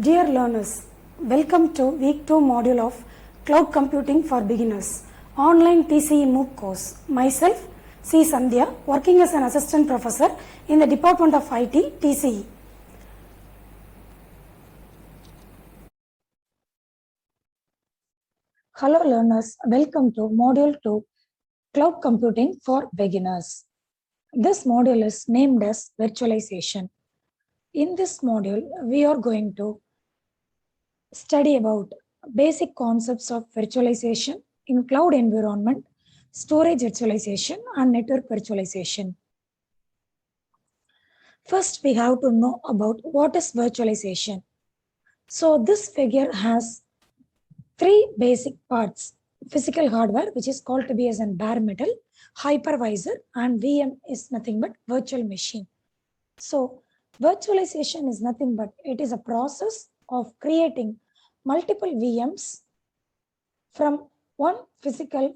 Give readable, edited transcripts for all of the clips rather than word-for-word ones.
Dear learners, welcome to week 2 module of Cloud Computing for Beginners, online TCE MOOC course. Myself, C. Sandhya, working as an assistant professor in the Department of IT, TCE. Hello learners, welcome to module 2, Cloud Computing for Beginners. This module is named as Virtualization. In this module, we are going to study about basic concepts of virtualization in cloud environment, storage virtualization, and network virtualization. First, we have to know about what is virtualization. So this figure has three basic parts: physical hardware, which is called to be as an bare metal, hypervisor, and VM is nothing but virtual machine. So virtualization is nothing but it is a process of creating multiple VMs from one physical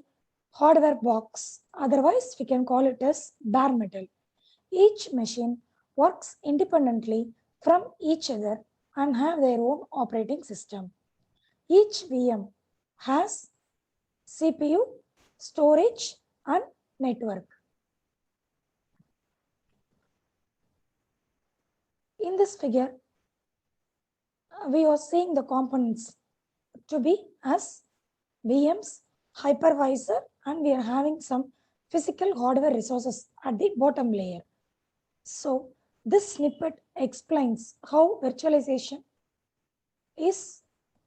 hardware box. Otherwise, we can call it as bare metal. Each machine works independently from each other and have their own operating system. Each VM has CPU, storage, and network. In this figure, we are seeing the components to be as VMs, hypervisor, and we are having some physical hardware resources at the bottom layer. So this snippet explains how virtualization is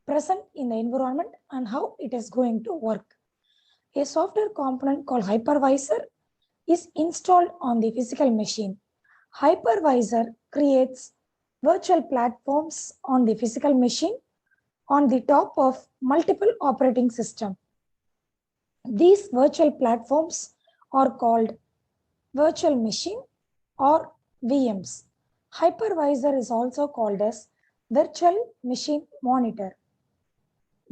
present in the environment and how it is going to work. A software component called hypervisor is installed on the physical machine. Hypervisor creates virtual platforms on the physical machine on the top of multiple operating systems. These virtual platforms are called virtual machine or VMs. Hypervisor is also called as virtual machine monitor.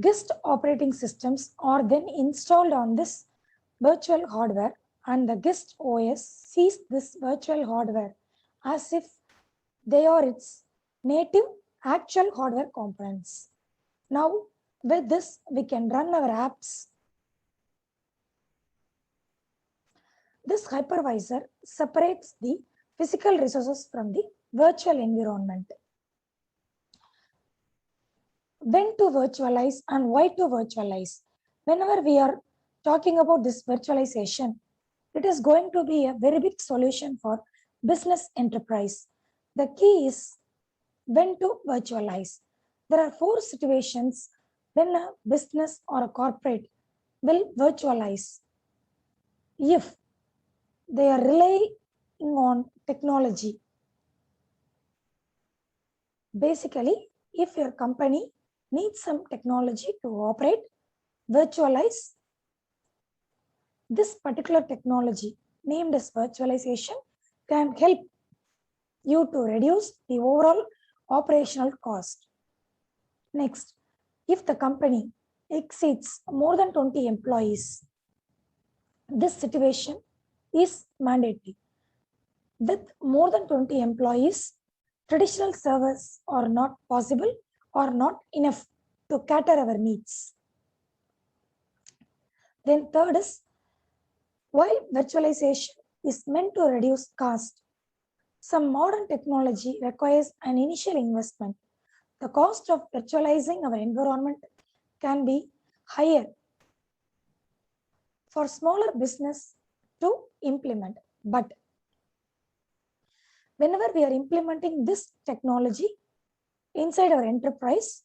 Guest operating systems are then installed on this virtual hardware, and the guest OS sees this virtual hardware as if they are its native actual hardware components. Now, with this, we can run our apps. This hypervisor separates the physical resources from the virtual environment. When to virtualize and why to virtualize? Whenever we are talking about this virtualization, it is going to be a very big solution for business enterprise. The key is when to virtualize. There are four situations when a business or a corporate will virtualize. If they are relying on technology. Basically, if your company needs some technology to operate, virtualize. This particular technology named as virtualization can help you to reduce the overall operational cost. Next, if the company exceeds more than 20 employees, this situation is mandatory. With more than 20 employees, traditional servers are not possible or not enough to cater our needs. Then third is, while virtualization is meant to reduce cost, some modern technology requires an initial investment. The cost of virtualizing our environment can be higher for smaller business to implement. But whenever we are implementing this technology inside our enterprise,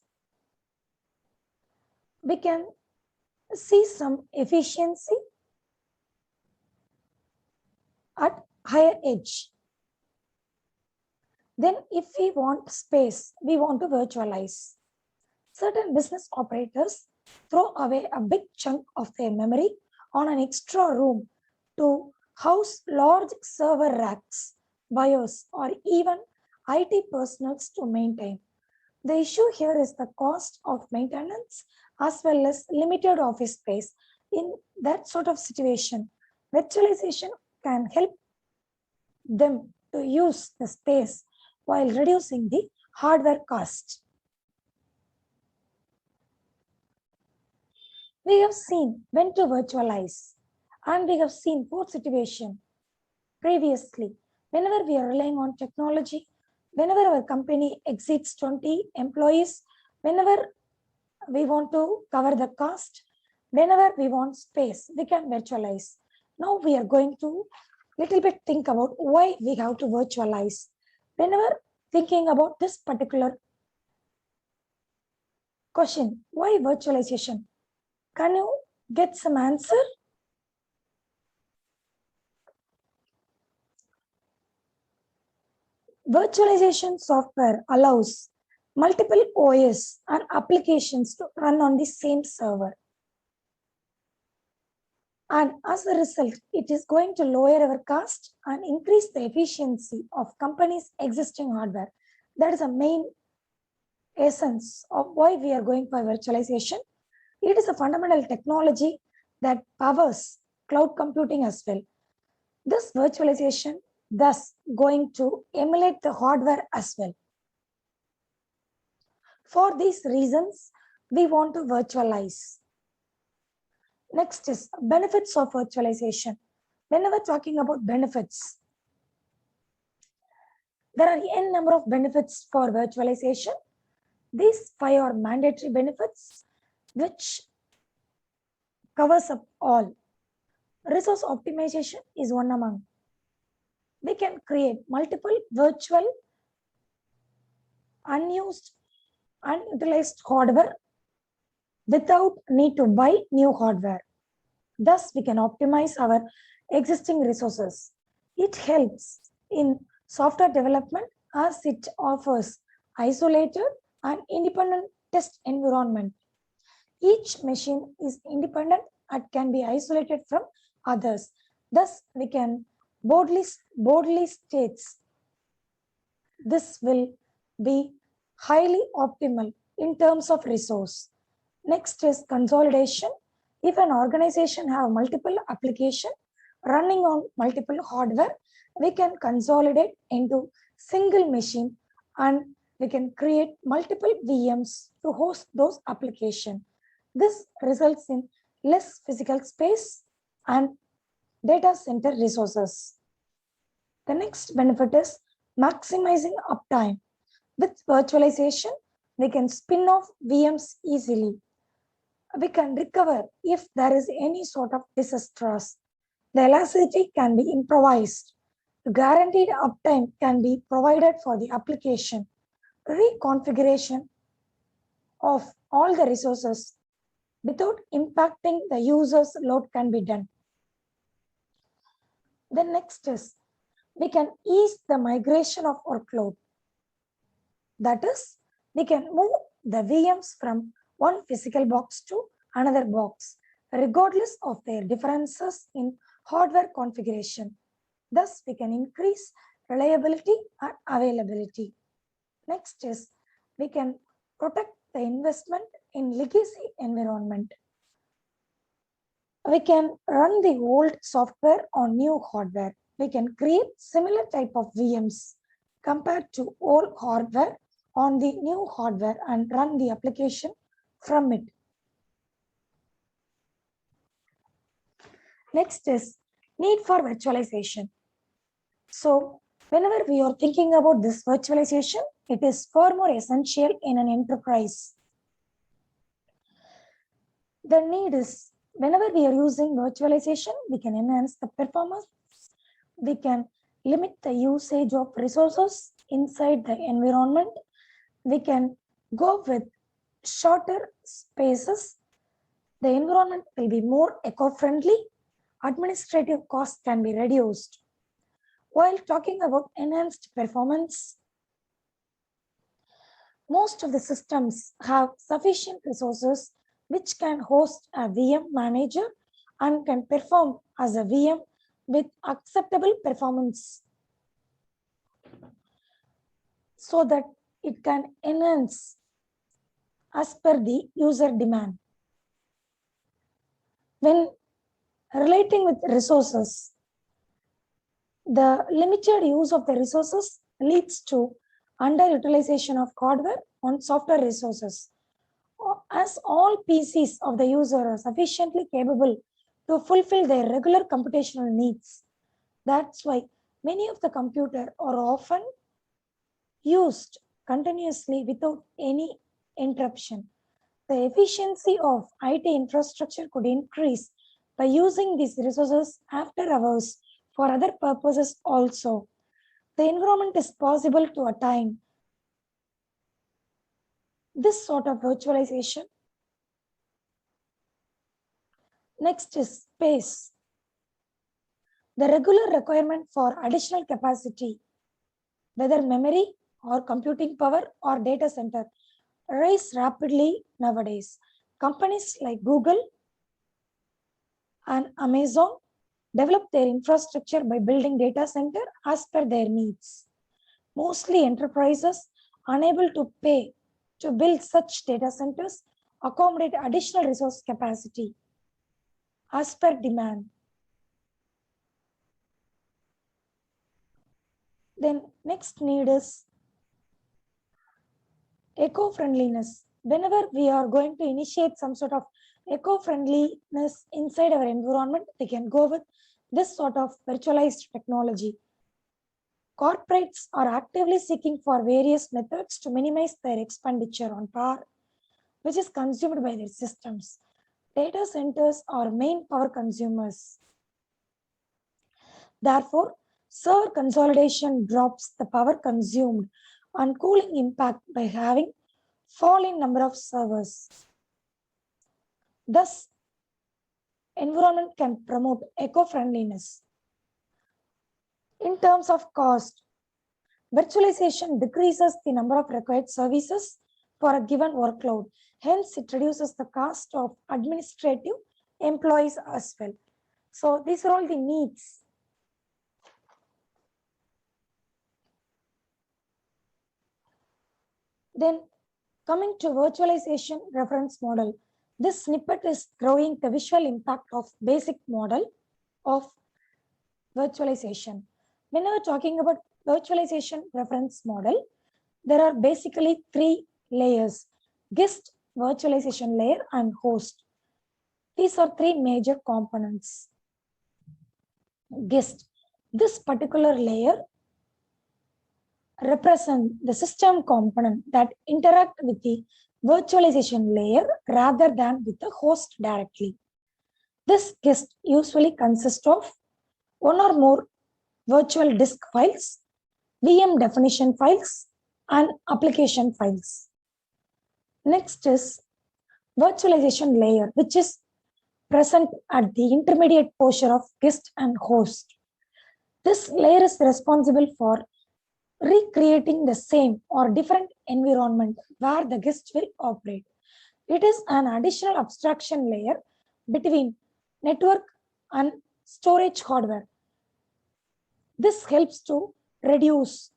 we can see some efficiency at higher edge. Then if we want space, we want to virtualize. Certain business operators throw away a big chunk of their memory on an extra room to house large server racks, BIOS, or even IT personnel to maintain. The issue here is the cost of maintenance as well as limited office space. In that sort of situation, virtualization can help them to use the space while reducing the hardware cost. We have seen when to virtualize, and we have seen both situation previously. Whenever we are relying on technology, whenever our company exceeds 20 employees, whenever we want to cover the cost, whenever we want space, we can virtualize. Now we are going to little bit think about why we have to virtualize. Whenever thinking about this particular question, why virtualization? Can you get some answer? Virtualization software allows multiple OS and applications to run on the same server. And as a result, it is going to lower our cost and increase the efficiency of companies' existing hardware. That is the main essence of why we are going for virtualization. It is a fundamental technology that powers cloud computing as well. This virtualization thus going to emulate the hardware as well. For these reasons, we want to virtualize. Next is benefits of virtualization. Whenever talking about benefits, there are n number of benefits for virtualization. These 5 are mandatory benefits which covers up all. Resource optimization is one among. We can create multiple virtual, unused, unutilized hardware without need to buy new hardware. Thus, we can optimize our existing resources. It helps in software development as it offers isolated and independent test environment. Each machine is independent and can be isolated from others. Thus, we can boldly states this will be highly optimal in terms of resource. Next is consolidation. If an organization have multiple application running on multiple hardware, we can consolidate into single machine and we can create multiple VMs to host those applications. This results in less physical space and data center resources. The next benefit is maximizing uptime. With virtualization, we can spin off VMs easily. We can recover if there is any sort of disastrous. The elasticity can be improvised. The guaranteed uptime can be provided for the application. Reconfiguration of all the resources without impacting the user's load can be done. The next is we can ease the migration of workload. That is, we can move the VMs from one physical box to another box, regardless of their differences in hardware configuration. Thus, we can increase reliability and availability. Next is we can protect the investment in legacy environment. We can run the old software on new hardware. We can create similar type of VMs compared to old hardware on the new hardware and run the application from it. Next is need for virtualization. So whenever we are thinking about this virtualization, it is far more essential in an enterprise. The need is whenever we are using virtualization, we can enhance the performance. We can limit the usage of resources inside the environment. We can go with shorter spaces. The environment will be more eco-friendly. Administrative costs can be reduced. While talking about enhanced performance, most of the systems have sufficient resources which can host a VM manager and can perform as a VM with acceptable performance so that it can enhance as per the user demand. When relating with resources, the limited use of the resources leads to underutilization of hardware on software resources. As all PCs of the user are sufficiently capable to fulfill their regular computational needs. That's why many of the computer are often used continuously without any interruption. The efficiency of IT infrastructure could increase by using these resources after hours for other purposes also. The environment is possible to attain this sort of virtualization. Next is space. The regular requirement for additional capacity, whether memory or computing power or data center, rise rapidly nowadays. Companies like Google and Amazon develop their infrastructure by building data center as per their needs. Mostly enterprises unable to pay to build such data centers accommodate additional resource capacity as per demand. Then next need is eco-friendliness. Whenever we are going to initiate some sort of eco-friendliness inside our environment, we can go with this sort of virtualized technology. Corporates are actively seeking for various methods to minimize their expenditure on power, which is consumed by their systems. Data centers are main power consumers. Therefore, server consolidation drops the power consumed and cooling impact by having fall in number of servers. Thus, environment can promote eco-friendliness. In terms of cost, virtualization decreases the number of required services for a given workload. Hence, it reduces the cost of administrative employees as well. So, these are all the needs. Then, coming to virtualization reference model, this snippet is drawing the visual impact of basic model of virtualization. When we're talking about virtualization reference model, there are basically three layers: guest, virtualization layer, and host. These are three major components. Guest. This particular layer represent the system component that interact with the virtualization layer rather than with the host directly. This guest usually consists of one or more virtual disk files, VM definition files, and application files. Next is virtualization layer, which is present at the intermediate portion of guest and host. This layer is responsible for recreating the same or different environment where the guest will operate. It is an additional abstraction layer between network and storage hardware. This helps to reduce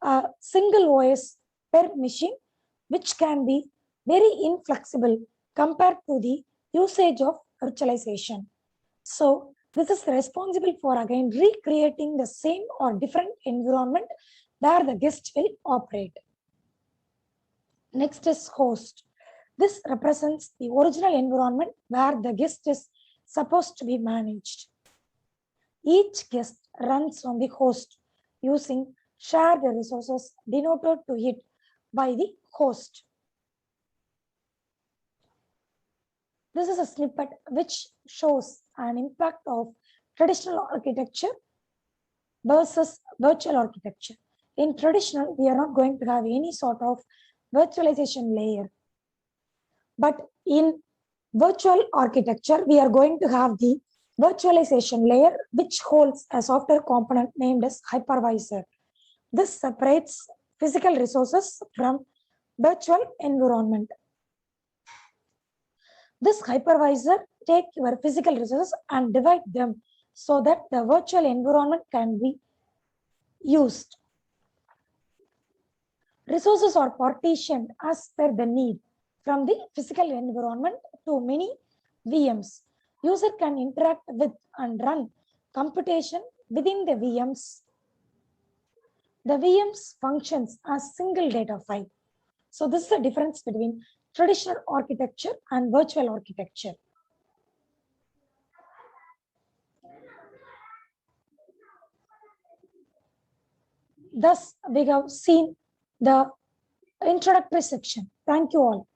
a single OS per machine, which can be very inflexible compared to the usage of virtualization. So, this is responsible for again recreating the same or different environment where the guest will operate. Next is host. This represents the original environment where the guest is supposed to be managed. Each guest runs on the host using shared resources denoted to it by the host. This is a snippet which shows an impact of traditional architecture versus virtual architecture. In traditional, we are not going to have any sort of virtualization layer. But in virtual architecture, we are going to have the virtualization layer, which holds a software component named as hypervisor. This separates physical resources from virtual environment. This hypervisor take your physical resources and divide them so that the virtual environment can be used. Resources are partitioned as per the need from the physical environment to many VMs. User can interact with and run computation within the VMs. The VMs functions as single data file. So this is the difference between traditional architecture and virtual architecture. Thus, we have seen the introductory section. Thank you all.